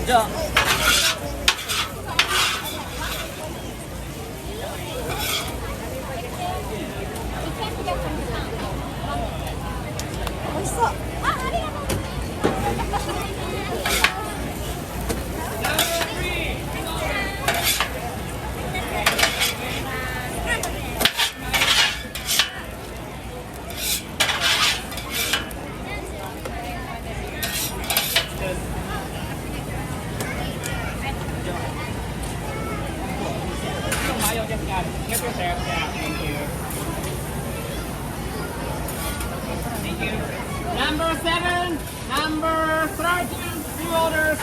じゃあ美味しそう。あ、ありがとう。Number 7, number 13, 2 orders.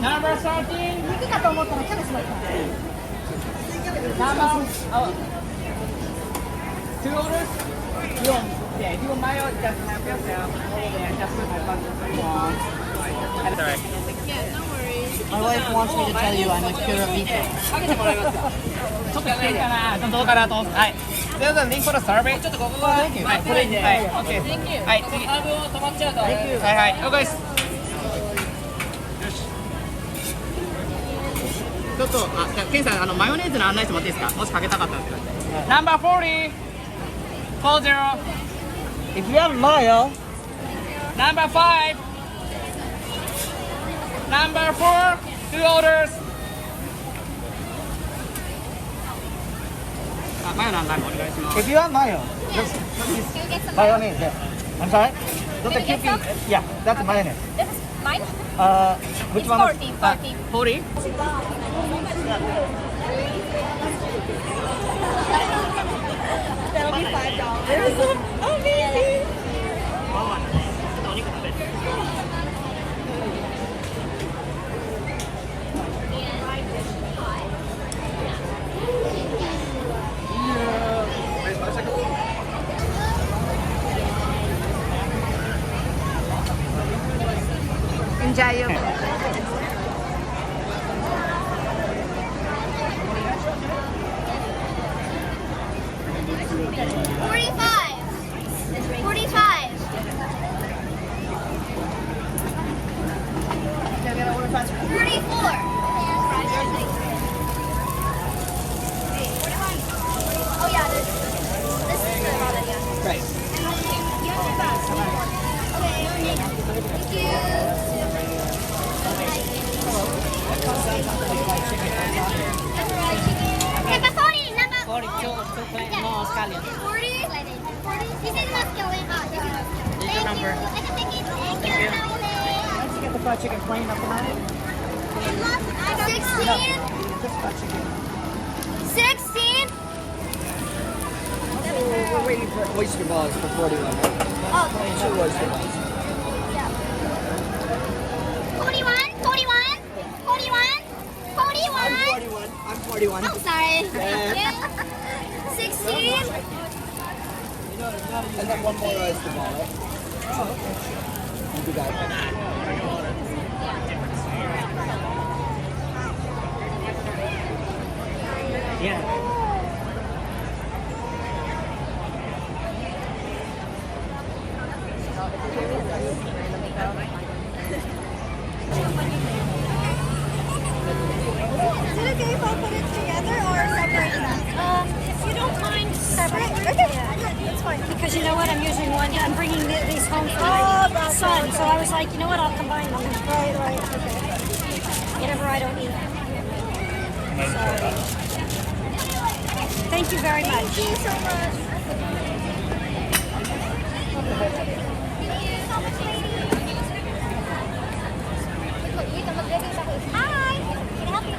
Number 13. 肉かと思ったらキャベツだった。 Number 2 orders. Yeah, if you want mayo, just have yourself. Yeah, just have one. Sorry. My wife wants me to tell you I'm a Kurabito. ちょっと低いかな、どうかなと。はい。There's a link for the survey. ちょっとここは、はい、これで、はい、OK。はい、次。ハーブを止まっちゃうと。はいはい、了解です。ちょっと、じゃあ、ケンさん、マヨネーズの案内してもらっていいですか。もしかけたかったら。Number 40. 40. If you have mayo, Number 5. Number 4. 2 orders. マヨの案内もお願いします。 if you have mayo, just mayonnaise. Yeah. I'm sorry. Don't the keep it. Yeah, that's mayonnaise. This is mine. Which It's one? 40. 40? That'll be $5. Amazing. お肉食べて。Enjoy you. Oh yeah, this is the ramen, yeah. Right. Thank you. Pepperoni, number 40, no scallion. 40. This is masculine. Thank you. number. Thank you. Let's get the fried chicken plain up tonight. 16. Just fried chicken. 16. We're waiting for oyster balls for 41. Oh, Two oyster balls. yeah. 41. 41. 41. 41. I'm 41. Oh, sorry. Yeah. Yeah. 16. And then one more oyster ball, right? Oh, okay. You got it. Yeah. Is it okay if I put it together or separate them? If you don't mind, separate. Okay, that's fine. Because you know what, I'm using one, I'm bringing these home for my son, so I was like, you know what, I'll combine them. Right. Okay. Get a Thank you very much. Thank you so much. Hi. Can I help you?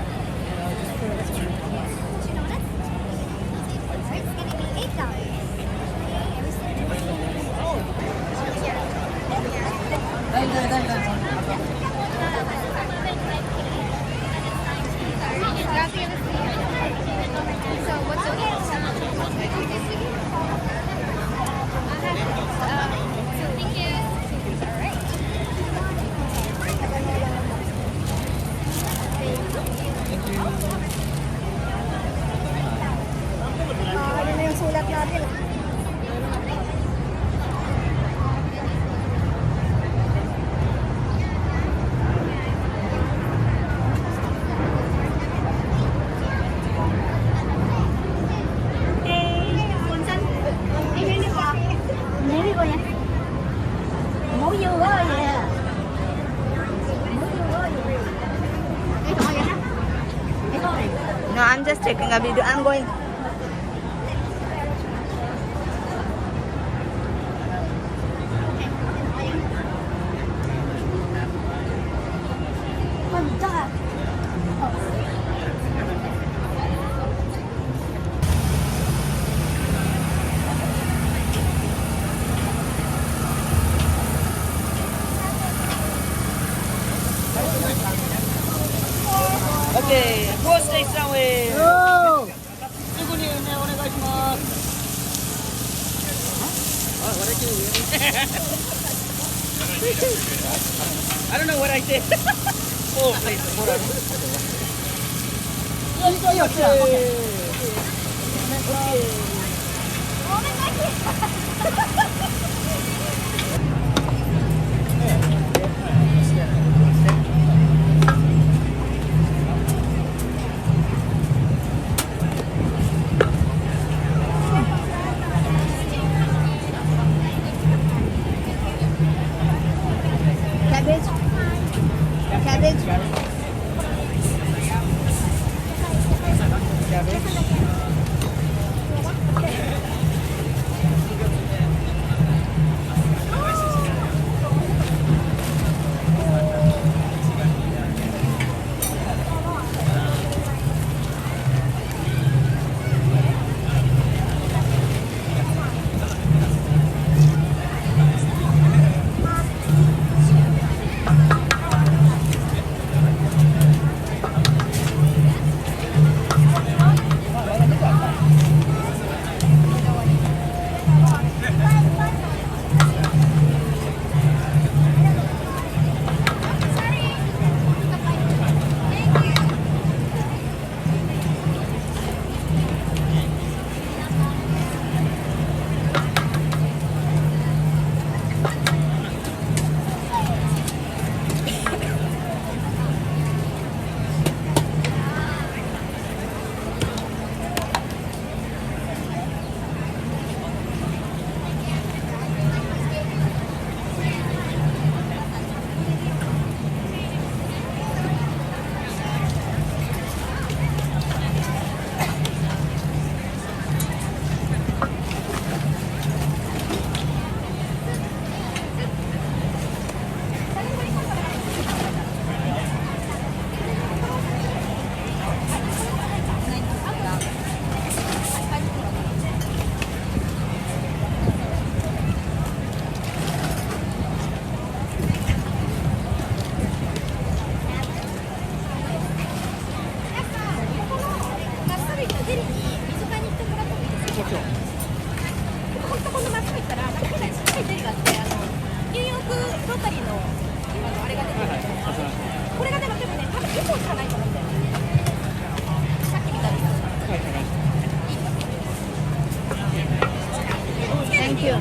$2 donuts? Alright, it's gonna be $8. So what's okay? Thank you. All right. Ano na yung sulat natin? No, I'm just taking a video. I'm going. Okay, go stay somewhere. すぐにねお願いします。I don't know what I did. Oh, please, hold on. いいよ。Thank you.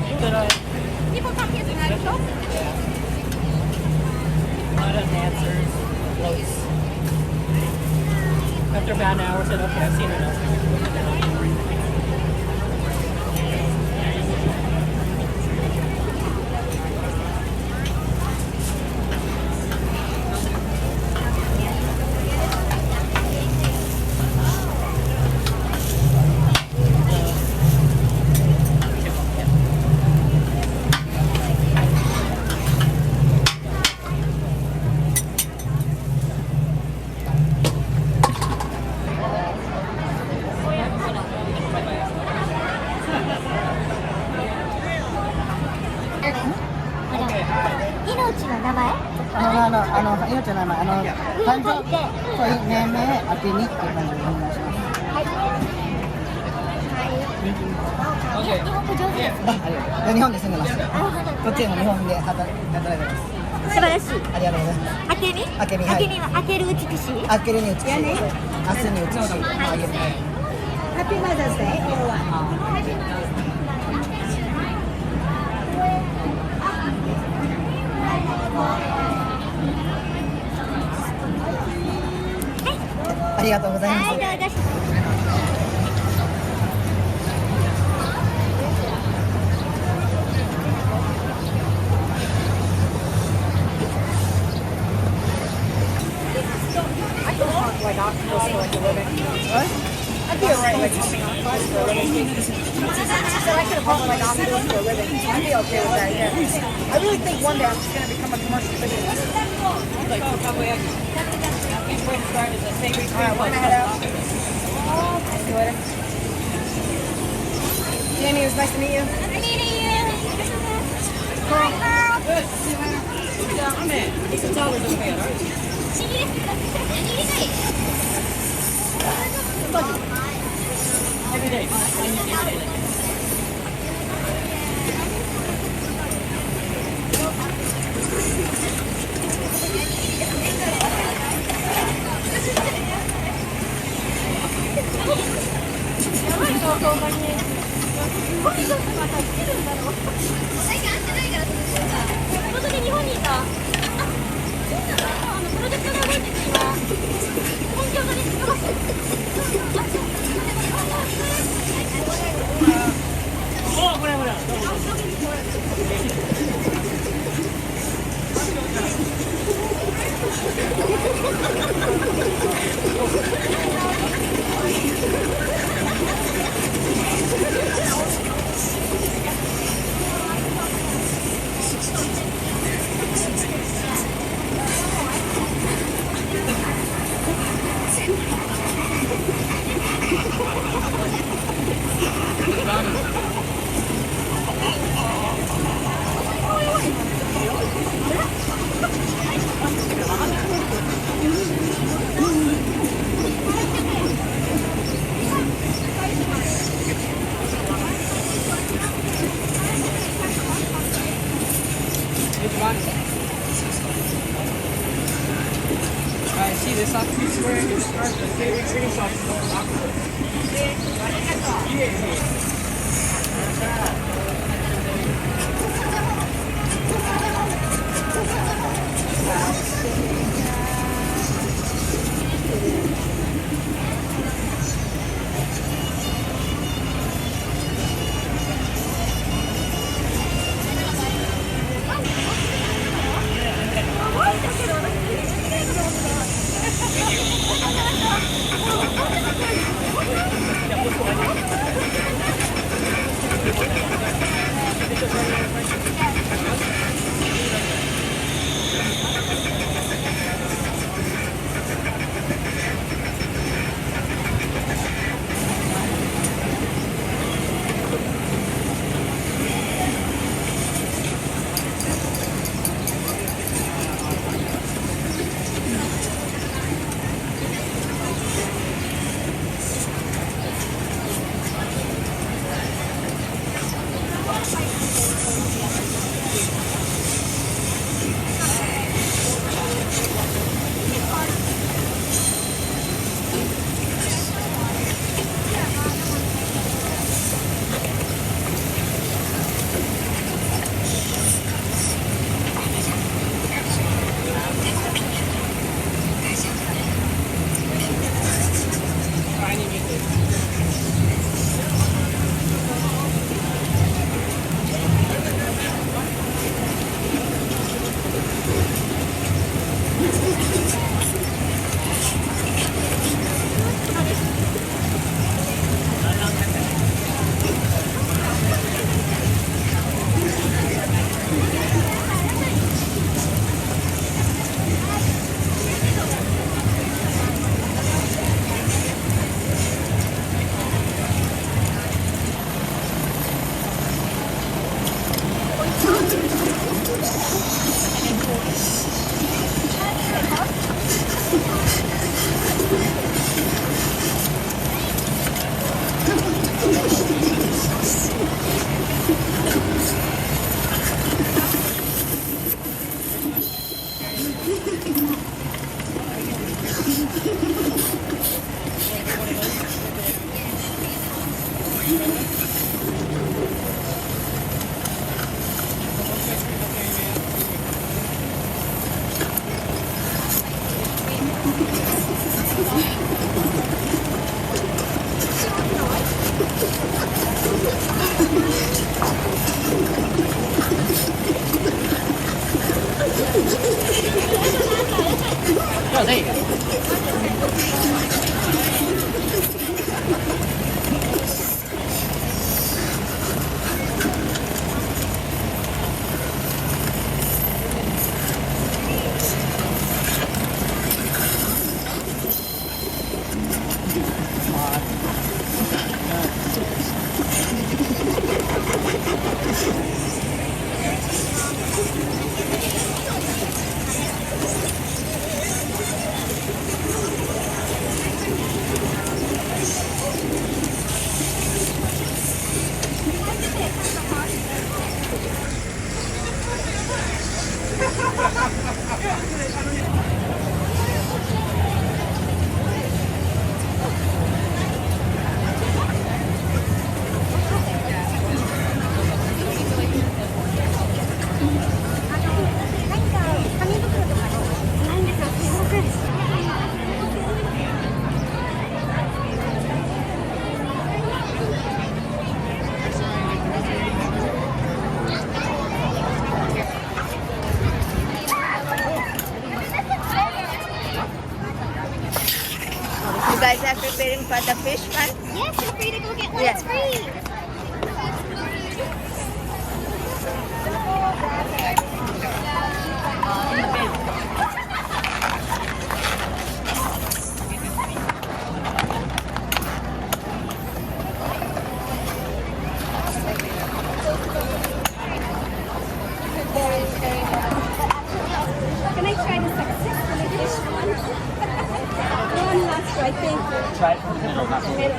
Dancers, floats. After about an hour, I said, okay, I've seen enough. ちゃ名前誕生日そう命名明けにっていう感じでお願いします。オッケー。ありがとう。日本で住んでます。こっちでも日本で働いてます。素晴らしい。ありがとうございます。明けに。明けに、はい。明けには明ける美しい。明けるに美しい。明日に美しい。あげるね。Happy Mother's Day or what? ありがとうございます。はい、どうぞ。Jamie, it was nice to meet you. See this up where it starts the favorite green Oh, there you go. You guys are preparing for the fish fun? Yes, feel free to go get one. Yeah. It's free. Can I try the successfully fish one? One last try, thank you. Try it from the middle, not the middle.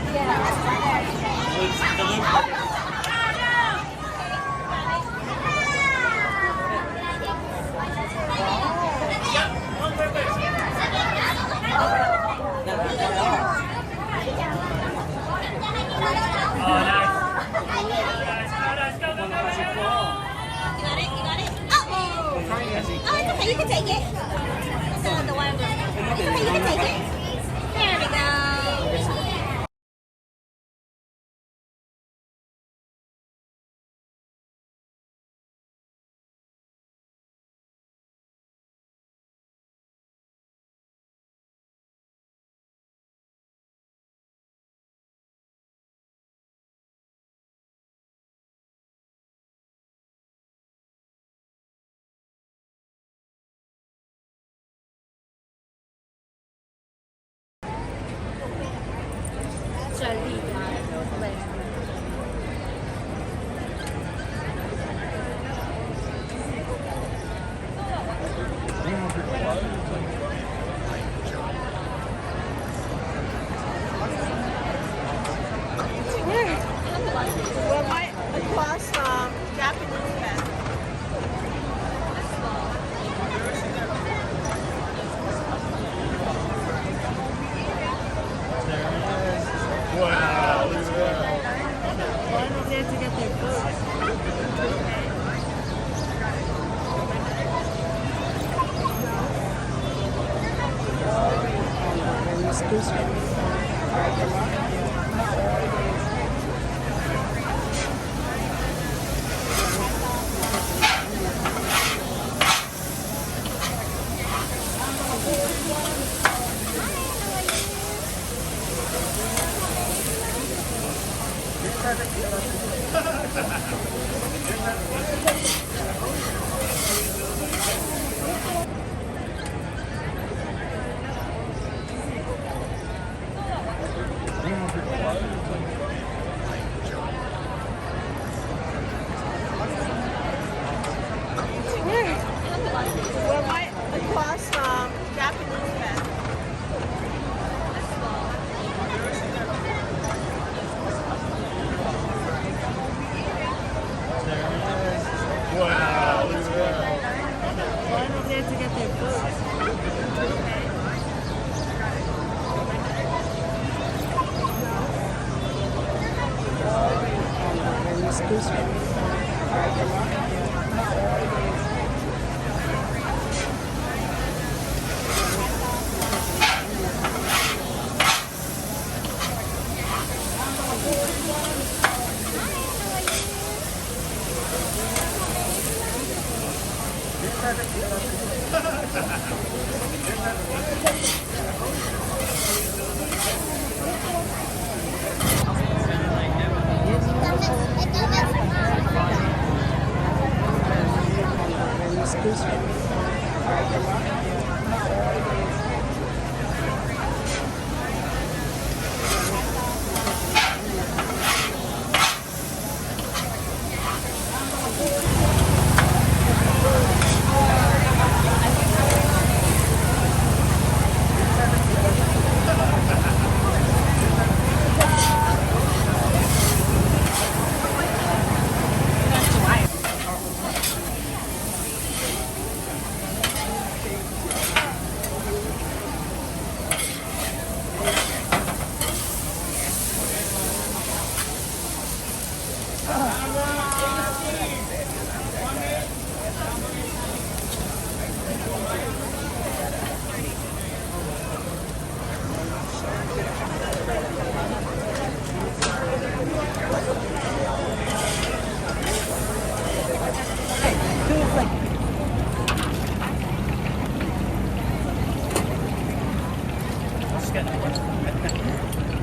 Oh, it's okay. You can take it. That's not the one. It's okay. You can take it. There we go. We're right across Japanese bed. We're right across Japanese bed.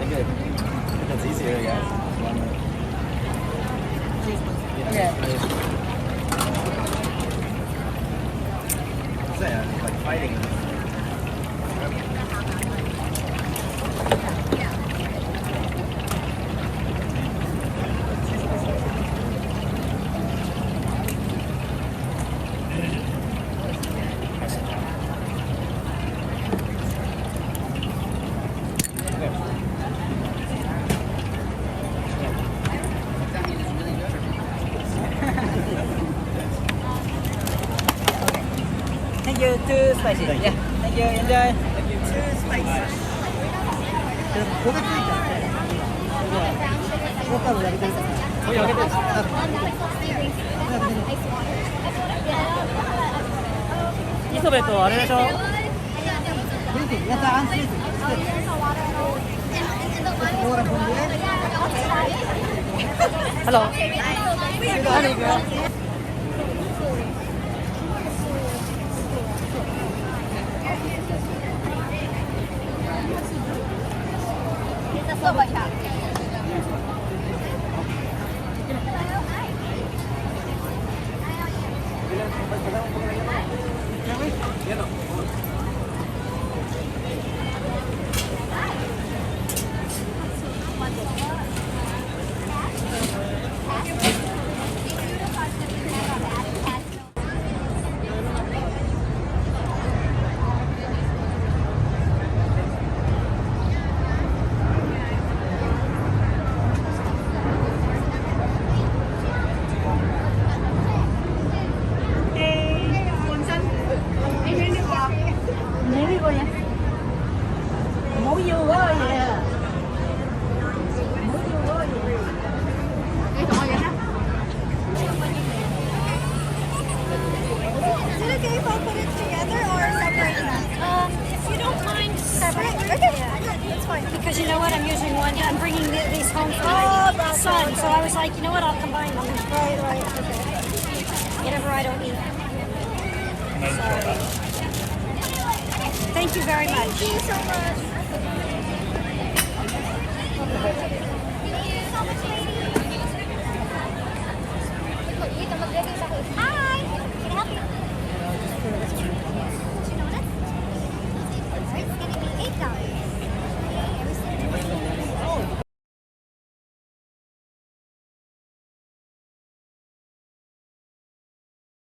Good. That's easier, guys. Okay. What's that? Like fighting. Thank you. Too spicy. Yeah. Thank you. Enjoy. Too spicy. 焦げついちゃって。ボカルだけで。これあげて。磯部とあれでしょ。やったアンスリーズ。Hello. It's a soba shop. Is it okay if I put it together or separate them? If you don't mind Separate? separate, Okay, that's fine. because you know what, I'm using one. I'm bringing these home for Oh, my gotcha. son, so I was like, you know what, I'll combine them. Right. Okay. Whatever I don't eat. Thank you very much. Thank you so much. Dito, mag-ready na ako.